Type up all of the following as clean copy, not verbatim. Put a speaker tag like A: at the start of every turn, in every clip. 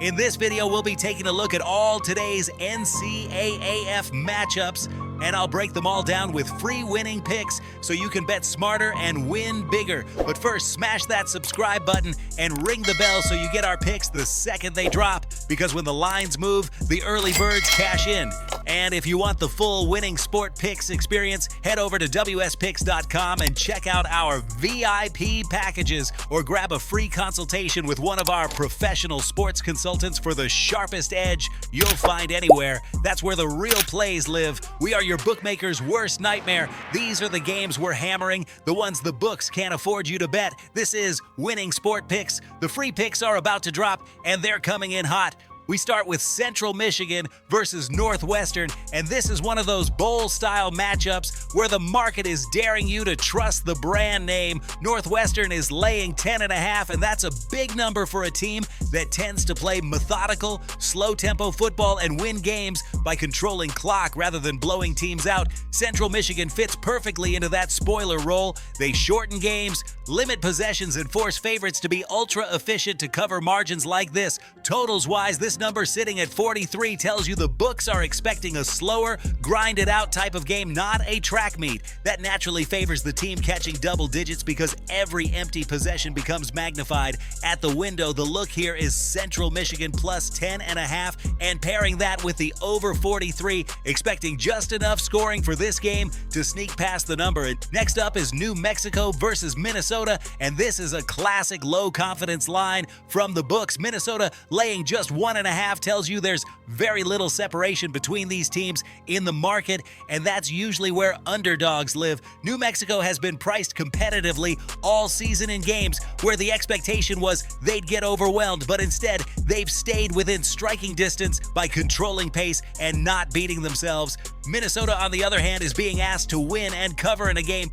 A: In this video, we'll be taking a look at all today's NCAAF matchups, and I'll break them all down with free winning picks so you can bet smarter and win bigger. But first, smash that subscribe button and ring the bell so you get our picks the second they drop, because when the lines move, the early birds cash in. And if you want the full winning sport picks experience, head over to wspicks.com and check out our VIP packages, or grab a free consultation with one of our professional sports consultants for the sharpest edge you'll find anywhere. That's where the real plays live. We are your bookmaker's worst nightmare. These are the games we're hammering, the ones the books can't afford you to bet. This is Winning Sport Picks. The free picks are about to drop, and they're coming in hot. We start with Central Michigan versus Northwestern, and this is one of those bowl-style matchups where the market is daring you to trust the brand name. Northwestern is laying 10.5, and that's a big number for a team that tends to play methodical, slow-tempo football and win games by controlling clock rather than blowing teams out. Central Michigan fits perfectly into that spoiler role. They shorten games, limit possessions, and force favorites to be ultra-efficient to cover margins like this. Totals-wise, this number sitting at 43 tells you the books are expecting a slower, grinded-out type of game, not a track meet. That naturally favors the team catching double digits because every empty possession becomes magnified. At the window, the look here is Central Michigan plus 10.5, and pairing that with the over 43, expecting just enough scoring for this game to sneak past the number. Next up is New Mexico versus Minnesota, and this is a classic low-confidence line from the books. Minnesota laying just 1.5 tells you there's very little separation between these teams in the market, and that's usually where underdogs live. New Mexico has been priced competitively all season in games where the expectation was they'd get overwhelmed, but instead they've stayed within striking distance by controlling pace and not beating themselves. Minnesota, on the other hand, is being asked to win and cover in a game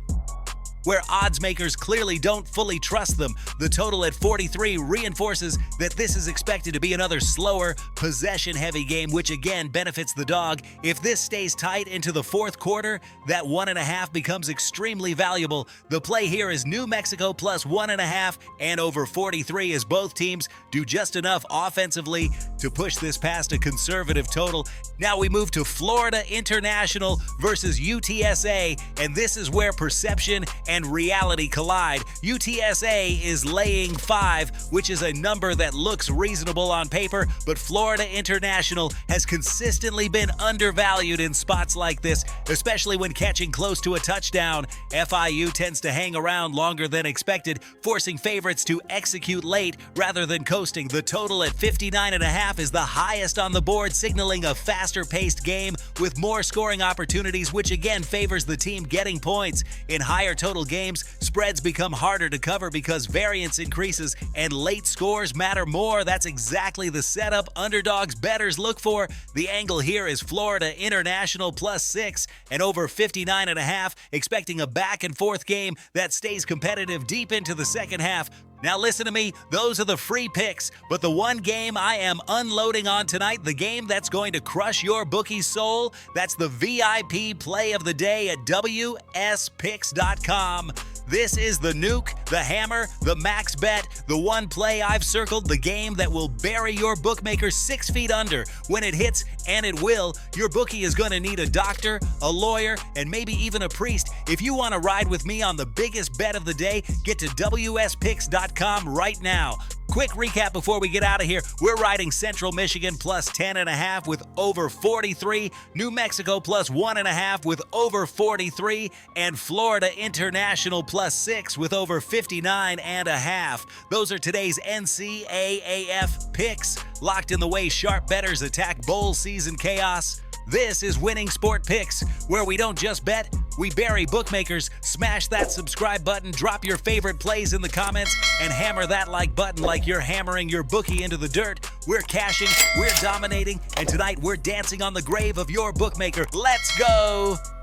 A: where odds makers clearly don't fully trust them. The total at 43 reinforces that this is expected to be another slower, possession-heavy game, which again benefits the dog. If this stays tight into the fourth quarter, that 1.5 becomes extremely valuable. The play here is New Mexico plus 1.5 and over 43, as both teams do just enough offensively to push this past a conservative total. Now we move to Florida International versus UTSA, and this is where perception and reality collide. UTSA is laying 5, which is a number that looks reasonable on paper, but Florida International has consistently been undervalued in spots like this, especially when catching close to a touchdown. FIU tends to hang around longer than expected, forcing favorites to execute late rather than coasting. The total at 59.5 is the highest on the board, signaling a faster-paced game with more scoring opportunities, which again favors the team getting points. In higher total games, spreads become harder to cover because variance increases and late scores matter more. That's exactly the setup underdogs bettors look for. The angle here is Florida International plus 6 and over 59.5, expecting a back-and-forth game that stays competitive deep into the second half. Now listen to me, those are the free picks, but the one game I am unloading on tonight, the game that's going to crush your bookie's soul, that's the VIP play of the day at wspicks.com. This is the nuke, the hammer, the max bet, the one play I've circled, the game that will bury your bookmaker 6 feet under. When it hits, and it will, your bookie is going to need a doctor, a lawyer, and maybe even a priest. If you want to ride with me on the biggest bet of the day, get to wspicks.com right now. Quick recap before we get out of here. We're riding Central Michigan plus 10.5 with over 43, New Mexico plus 1.5 with over 43, and Florida International plus 6 with over 59.5. Those are today's NCAAF picks, locked in the way sharp bettors attack bowl season chaos. This is Winning Sport Picks, where we don't just bet, we bury bookmakers. Smash that subscribe button, drop your favorite plays in the comments, and hammer that like button like you're hammering your bookie into the dirt. We're cashing, we're dominating, and tonight we're dancing on the grave of your bookmaker. Let's go!